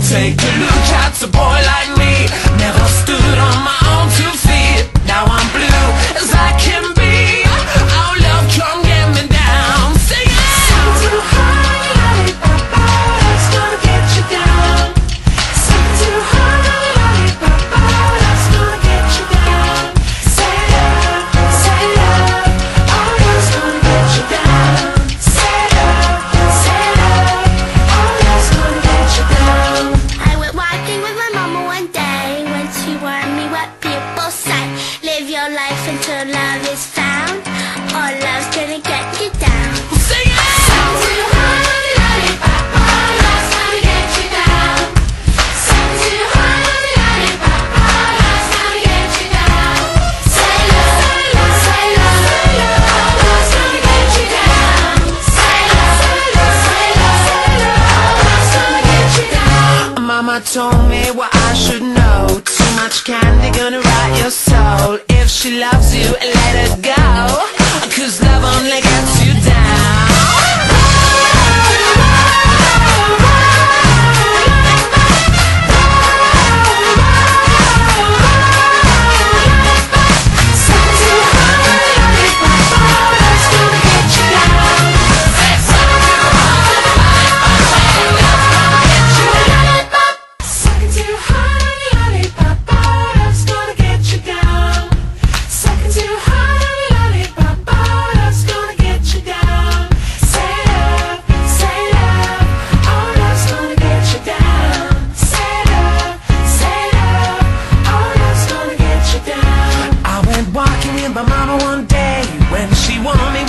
Take a look at a boy like me. Never stood on my own 2 feet. Now I'm blue as I can be. Our love come get me down. Sing it. Sing too high, lollipop, that's gonna get you down. Sing too high, lollipop, that's gonna get you down. Say love, oh that's gonna get you down. Say love, oh that's gonna get you down. I went walking with my mama one day when she warned me what people say. Live your life until love is found, or love's gonna get you down. Sing it! Sing too high, lollipop, that's gonna get you down. Sing too high, lollipop, that's gonna get you down. Say love, oh that's gonna get you down. Say love, oh that's gonna get you down. Mama told me what I should know. Too much candy gonna rot your soul. If she loves you, let her go, 'cause love only gets you down. Sing too high, lollipop, that's gonna get you down. Sucking too high, lollipop, that's gonna get you down. Sucking too high, lollipop, that's gonna get you down. Say love, oh that's gonna get you down. Say love, oh that's gonna get you down. I went walking with my mama one day when she warned me